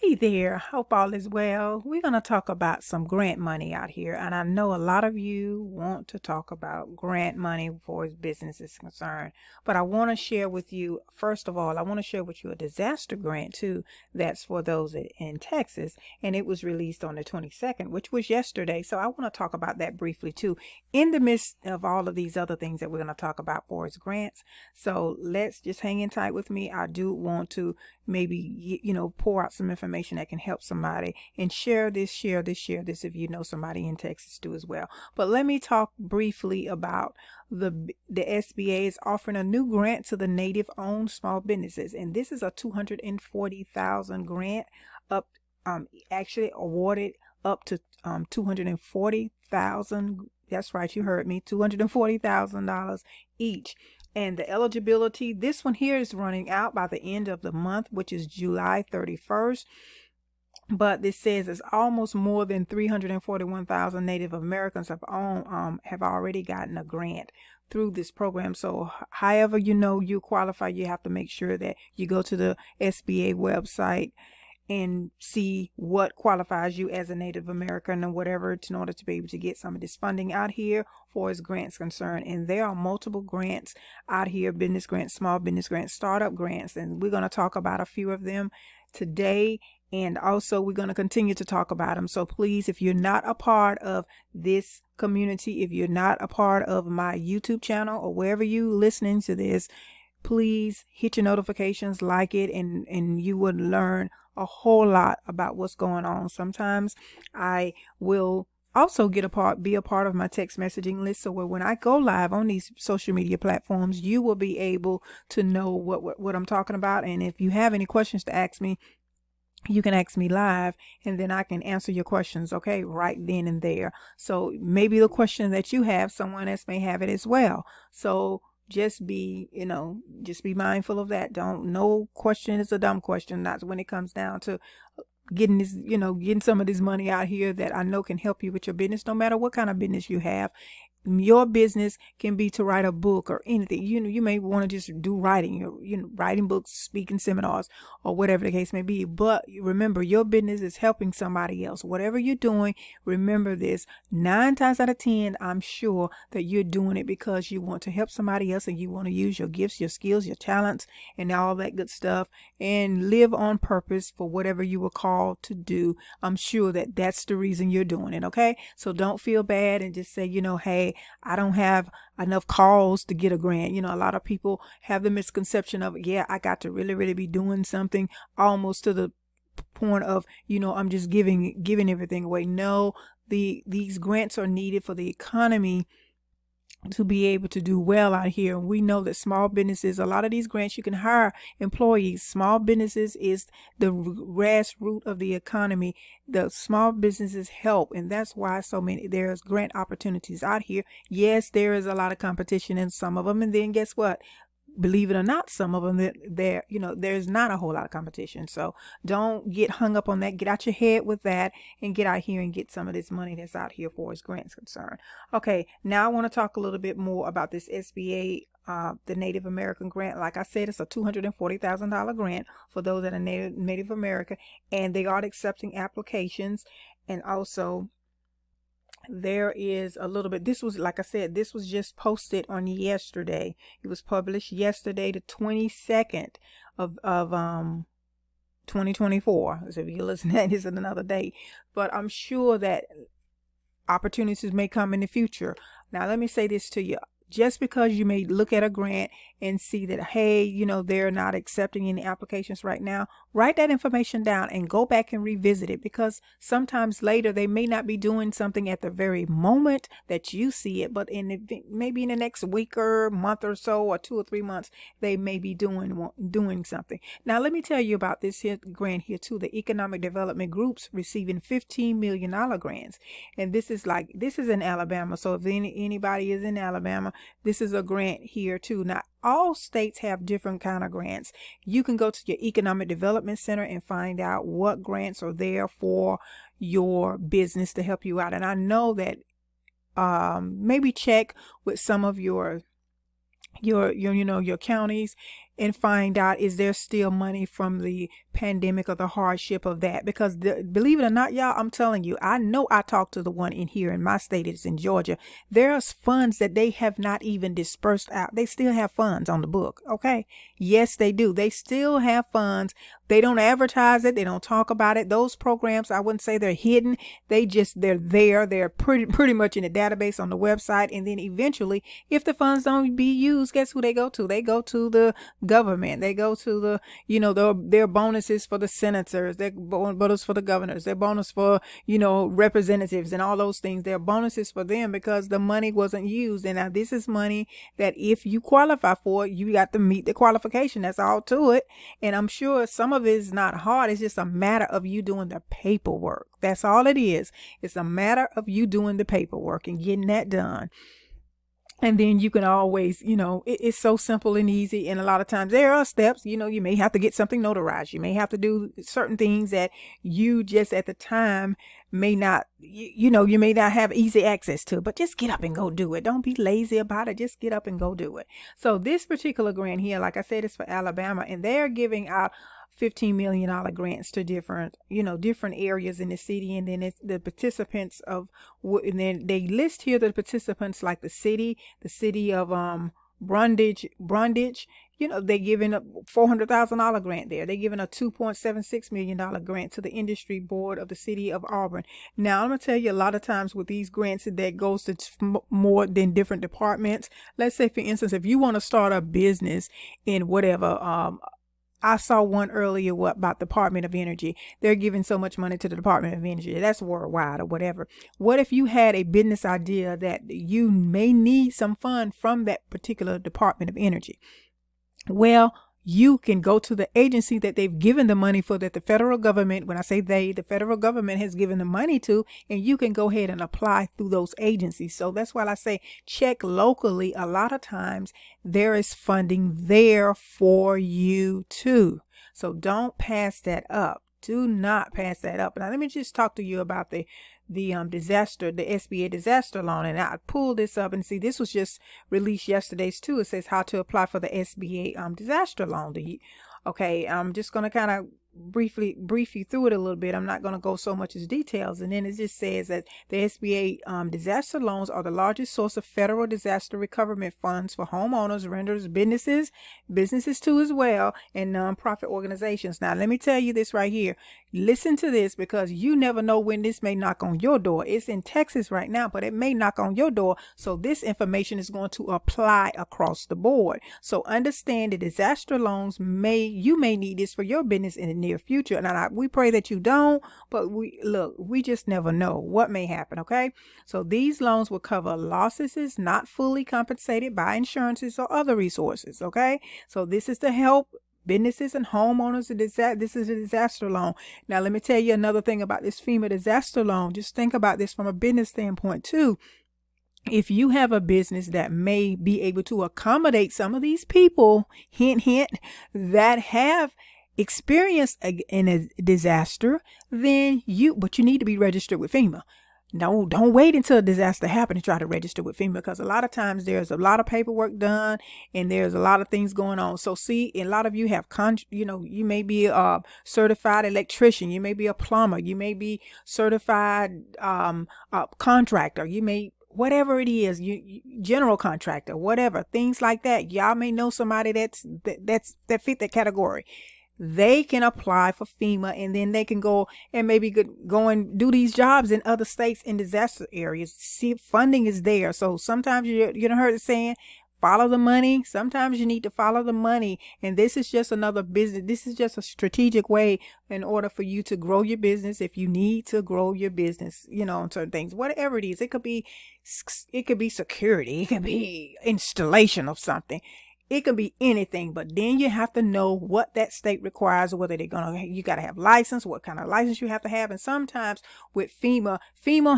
Hey there, hope all is well. We're going to talk about some grant money out here, and I know a lot of you want to talk about grant money for as business is concerned, but I want to share with you, first of all, I want to share with you a disaster grant too. That's for those in Texas, and it was released on the 22nd, which was yesterday, so I want to talk about that briefly too, in the midst of all of these other things that we're going to talk about for as grants. So let's just hang in tight with me. I do want to maybe pour out some information that can help somebody, and share this if you know somebody in Texas too as well. But let me talk briefly about the SBA is offering a new grant to the native owned small businesses, and this is a $240,000 grant, up actually awarded up to $240,000. That's right, you heard me, $240,000 each. And the eligibility, this one here is running out by the end of the month, which is July 31st. But this says it's almost more than 341,000 Native Americans have already gotten a grant through this program. So however you qualify, you have to make sure that you go to the SBA website and see what qualifies you as a Native American or whatever, in order to be able to get some of this funding out here for as grants concerned. And there are multiple grants out here: business grants, small business grants, startup grants, and we're going to talk about a few of them today. And also we're going to continue to talk about them. So please, if you're not a part of this community, if you're not a part of my YouTube channel or wherever you listening to this, please hit your notifications, like it, and you would learn a whole lot about what's going on. Sometimes I will also be a part of my text messaging list, so when I go live on these social media platforms, you will be able to know what I'm talking about. And if you have any questions to ask me, you can ask me live, and then I can answer your questions, okay, right then and there. So maybe the question that you have, someone else may have it as well. So just be mindful of that. No question is a dumb question. That's when it comes down to getting this, getting some of this money out here that I know can help you with your business, no matter what kind of business you have. Your business can be to write a book or anything. You may want to just do writing, writing books, speaking seminars, or whatever the case may be. But remember, your business is helping somebody else. Whatever you're doing, remember this: 9 times out of 10, I'm sure that you're doing it because you want to help somebody else, and you want to use your gifts, your skills, your talents, and all that good stuff, and live on purpose for whatever you were called to do. I'm sure that that's the reason you're doing it. Okay, so don't feel bad and just say, hey, I don't have enough calls to get a grant. A lot of people have the misconception of, yeah, I got to really be doing something, almost to the point of, I'm just giving everything away. No, these grants are needed for the economy to be able to do well out here. We know that small businesses, a lot of these grants, you can hire employees. Small businesses is the grassroots of the economy. The small businesses help, and that's why there's grant opportunities out here. Yes, there is a lot of competition in some of them, and then guess what? Believe it or not, some of them there's not a whole lot of competition. So don't get hung up on that. Get out your head with that and get out here and get some of this money that's out here for as grants concerned. Okay, now I want to talk a little bit more about this SBA, the Native American grant. Like I said, it's a $240,000 grant for those that are Native American, and they are accepting applications. And also, there is a little bit, this was, like I said, this was just posted on yesterday. It was published yesterday, the 22nd of 2024. So if you listen, that is another date, but I'm sure that opportunities may come in the future. Now let me say this to you: just because you may look at a grant and see that, hey, they're not accepting any applications right now, write that information down and go back and revisit it, because sometimes later they may not be doing something at the very moment that you see it, but maybe in the next week or month or so, or 2 or 3 months, they may be doing something. Now let me tell you about this grant here too. The economic development groups receiving $15 million grants, and this is in Alabama. So if anybody is in Alabama, this is a grant here too. Now all states have different kind of grants. You can go to your economic development center and find out what grants are there for your business to help you out. And I know that maybe check with some of your counties and find out, is there still money from the pandemic or the hardship of that, because believe it or not, y'all, I'm telling you, I know I talked to the one in here in my state, it's in Georgia. There's funds that they have not even dispersed out. They still have funds on the book. Okay. Yes, they do. They still have funds. They don't advertise it. They don't talk about it. Those programs, I wouldn't say they're hidden. They're there. They're pretty much in the database on the website. And then eventually, if the funds don't be used, guess who they go to? They go to the government. They go to the, their bonuses for the senators, their bonus for the governors, their bonus for, representatives and all those things. Their bonuses for them because the money wasn't used. And now this is money that if you qualify for it, you got to meet the qualification. That's all to it. And I'm sure some of it is not hard. It's just a matter of you doing the paperwork. That's all it is. It's a matter of you doing the paperwork and getting that done. And then you can always, it's so simple and easy. And a lot of times there are steps, you may have to get something notarized. You may have to do certain things that you just at the time may not, you may not have easy access to, but just get up and go do it. Don't be lazy about it. Just get up and go do it. So this particular grant here, like I said, is for Alabama, and they're giving out $15 million grants to different areas in the city. And then it's the participants and then they list here the participants like the city of Brundage, they're giving a $400,000 grant there. They're giving a $2.76 million grant to the industry board of the city of Auburn. Now, I'm going to tell you, a lot of times with these grants that goes to more than different departments. Let's say, for instance, if you want to start a business in whatever, I saw one earlier about Department of Energy. They're giving so much money to the Department of Energy. That's worldwide or whatever. What if you had a business idea that you may need some fund from that particular Department of Energy? Well, you can go to the agency that they've given the money for, that the federal government, when I say the federal government has given the money to, and you can go ahead and apply through those agencies. So that's why I say check locally. A lot of times there is funding there for you too. So don't pass that up. Do not pass that up. Now let me just talk to you about the SBA Disaster Loan. And I pulled this up and see this was just released yesterday too. It says how to apply for the SBA Disaster Loan. Okay, I'm just going to kind of brief you through it a little bit. I'm not going to go so much as details. And then it just says that the SBA disaster loans are the largest source of federal disaster recovery funds for homeowners, renters, businesses too as well, and nonprofit organizations. Now, let me tell you this right here. Listen to this, because you never know when this may knock on your door. It's in Texas right now, but it may knock on your door. So this information is going to apply across the board. So understand the disaster loans you may need this for your business in the near future. And we pray that you don't, but we just never know what may happen. Okay. So these loans will cover losses not fully compensated by insurances or other resources. Okay. So this is to help businesses and homeowners. This is a disaster loan. Now, let me tell you another thing about this FEMA disaster loan. Just think about this from a business standpoint too. If you have a business that may be able to accommodate some of these people, hint, hint, that have experienced in a disaster, then but you need to be registered with FEMA. No, don't wait until a disaster happens to try to register with FEMA, because a lot of times there's a lot of paperwork done and there's a lot of things going on. So see, a lot of you have, you may be a certified electrician, you may be a plumber, you may be certified contractor, you may, whatever it is, you general contractor, whatever, things like that. Y'all may know somebody that fit that category. They can apply for FEMA, and then they can go and maybe go and do these jobs in other states in disaster areas. See, funding is there. So sometimes you heard it saying, follow the money. Sometimes you need to follow the money. And this is just another business. This is just a strategic way in order for you to grow your business. If you need to grow your business, on certain things, whatever it is, it could be security. It could be installation of something. It can be anything, but then you have to know what that state requires, whether you got to have license, what kind of license you have to have. And sometimes with FEMA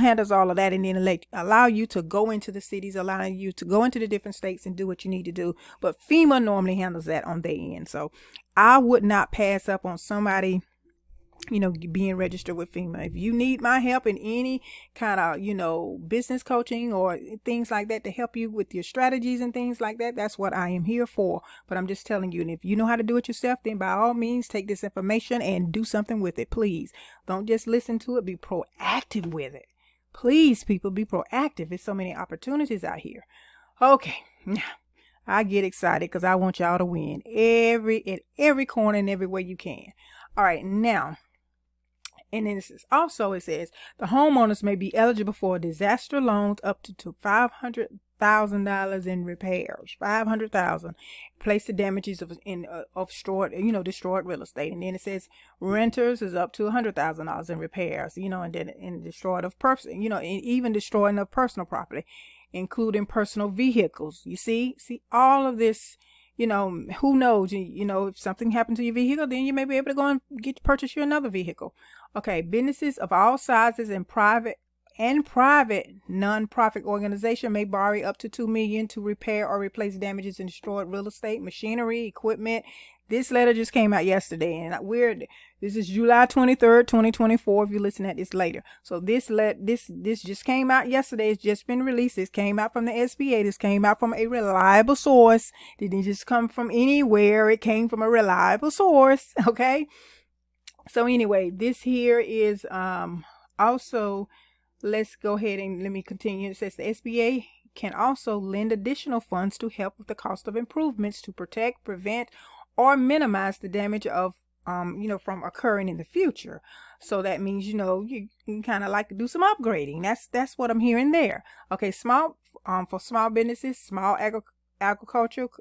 handles all of that, and then allow you to go into the cities, allowing you to go into the different states and do what you need to do. But FEMA normally handles that on their end. So I would not pass up on somebody being registered with FEMA. If you need my help in any kind of, business coaching or things like that to help you with your strategies and things like that, that's what I am here for. But I'm just telling you, and if you know how to do it yourself, then by all means, take this information and do something with it, please. Don't just listen to it. Be proactive with it. Please, people, be proactive. There's so many opportunities out here. Okay, now I get excited because I want y'all to win at every corner and every way you can. All right, now. And then it says the homeowners may be eligible for disaster loans up to $500,000 in repairs. $500,000. Place the damages of destroyed real estate. And then it says renters is up to $100,000 in repairs. And then in destroyed of person. And even destroying of personal property, including personal vehicles. You see all of this. Who knows? If something happened to your vehicle, then you may be able to go and purchase you another vehicle. Okay, businesses of all sizes and private non-profit organization may borrow up to $2 million to repair or replace damages in destroyed real estate, machinery, equipment. This letter just came out yesterday, and this is July 23rd, 2024. If you listen at this later, so this just came out yesterday. It's just been released. This came out from the SBA. This came out from a reliable source. It didn't just come from anywhere. It came from a reliable source. Okay. So anyway, this here is also. Let's go ahead and let me continue. It says the SBA can also lend additional funds to help with the cost of improvements to protect, prevent, or minimize the damage of from occurring in the future. So that means you can kind of like to do some upgrading. That's what I'm hearing there. Okay, for small businesses, small agricultural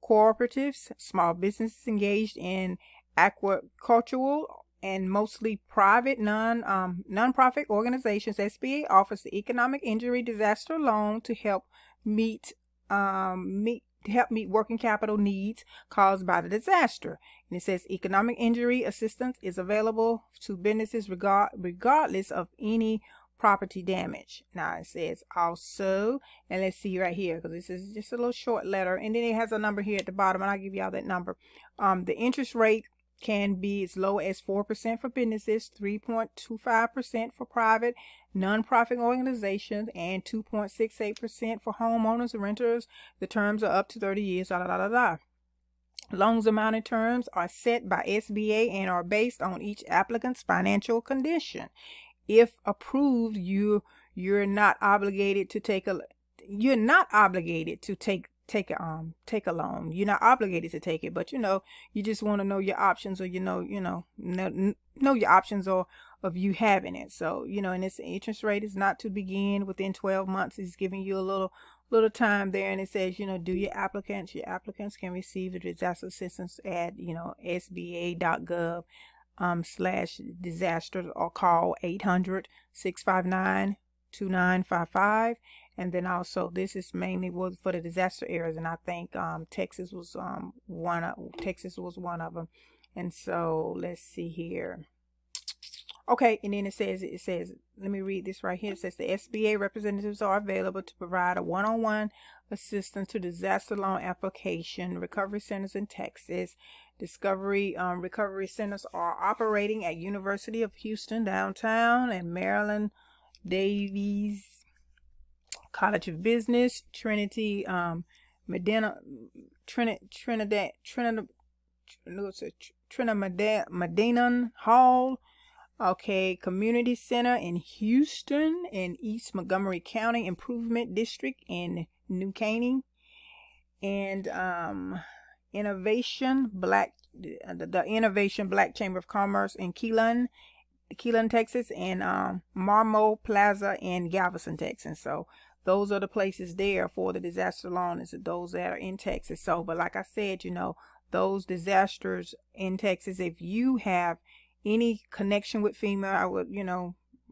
cooperatives, small businesses engaged in agricultural and mostly private non-profit organizations. SBA offers the Economic Injury Disaster Loan to help meet working capital needs caused by the disaster. And it says economic injury assistance is available to businesses regardless of any property damage. Now it says also, and let's see right here, because this is just a little short letter, and then it has a number here at the bottom, and I'll give y'all that number. The interest rate can be as low as 4% for businesses, 3.25% for private non-profit organizations, and 2.68% for homeowners and renters. The terms are up to 30 years. Loans amount and terms are set by SBA and are based on each applicant's financial condition. If approved, you're not obligated to take a loan. You're not obligated to take a loan. You're not obligated to take it, but you just want to know your options, or know your options of you having it. So and this interest rate is not to begin within 12 months. It's giving you a little time there, and it says do your applicants can receive the disaster assistance at sba.gov /disaster, or call 800-659-2955. And then also, this is mainly for the disaster areas, and I think Texas was one of them. And so let's see here. Okay, and then it says, let me read this right here. It says the SBA representatives are available to provide a one-on-one assistance to disaster loan application. Recovery centers in Texas. Recovery centers are operating at University of Houston downtown and Maryland Davies College of Business, Trinity Medina Hall. Okay, Community Center in Houston and East Montgomery County Improvement District in New Caney, and the Innovation Black Chamber of Commerce in Keelan, Texas, and Marmo Plaza in Galveston, Texas. So those are the places there for the disaster loan, is those that are in Texas. So, but like I said, those disasters in Texas, if you have any connection with FEMA, I would,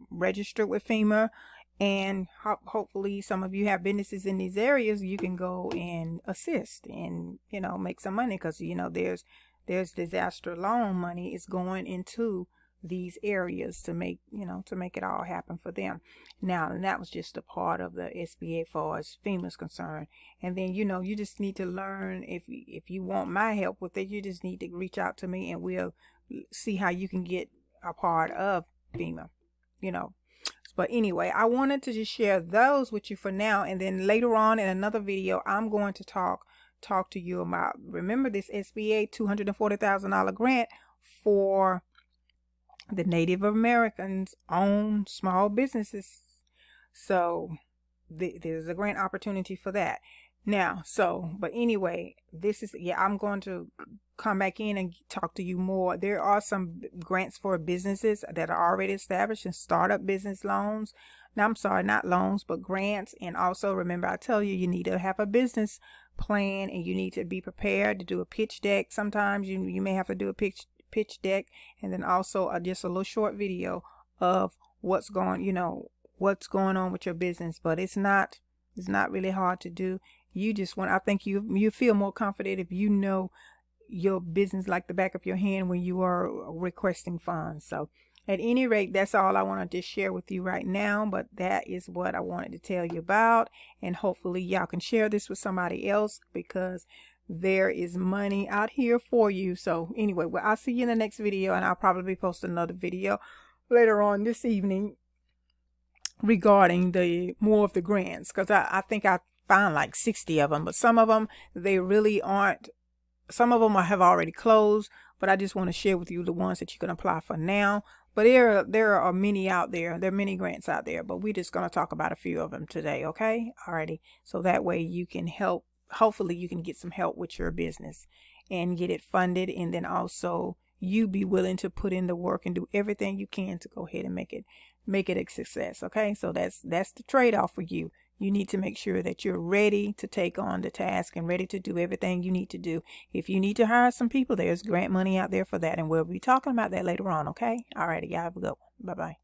register with FEMA, and hopefully some of you have businesses in these areas. You can go and assist and, make some money, because, there's disaster loan money is going into these areas to make it all happen for them. Now, and that was just a part of the SBA as far as FEMA's concerned. And then you just need to learn, if you want my help with it, you just need to reach out to me, and we'll see how you can get a part of FEMA, you know. But anyway, I wanted to just share those with you for now, and then later on in another video, I'm going to talk to you about, remember this SBA $240,000 grant for the Native Americans owned small businesses. So there's a grant opportunity for that. Now, but anyway, this is, I'm going to come back in and talk to you more. There are some grants for businesses that are already established and startup business loans. Now, I'm sorry, not loans, but grants. And also, remember, I tell you, you need to have a business plan, and you need to be prepared to do a pitch deck. Sometimes you may have to do a pitch deck, and then also just a little short video of what's going on with your business. But it's not really hard to do. You just want, I think you feel more confident if you know your business like the back of your hand when you are requesting funds. So at any rate, that's all I wanted to share with you right now, but that is what I wanted to tell you about, and hopefully y'all can share this with somebody else, because there is money out here for you. So anyway, well, I'll see you in the next video, and I'll probably post another video later on this evening regarding more of the grants, because I think I found like 60 of them, but some of them, they really aren't. Some of them have already closed, but I just want to share with you the ones that you can apply for now. But there are many out there. There are many grants out there, but we're just going to talk about a few of them today, okay? Alrighty. So that way you can help. Hopefully you can get some help with your business and get it funded, and then also you be willing to put in the work and do everything you can to go ahead and make it a success, okay? So that's the trade-off for you. You need to make sure that you're ready to take on the task and ready to do everything you need to do. If you need to hire some people, there's grant money out there for that, and we'll be talking about that later on, okay? All righty, y'all have a good one. Bye-bye.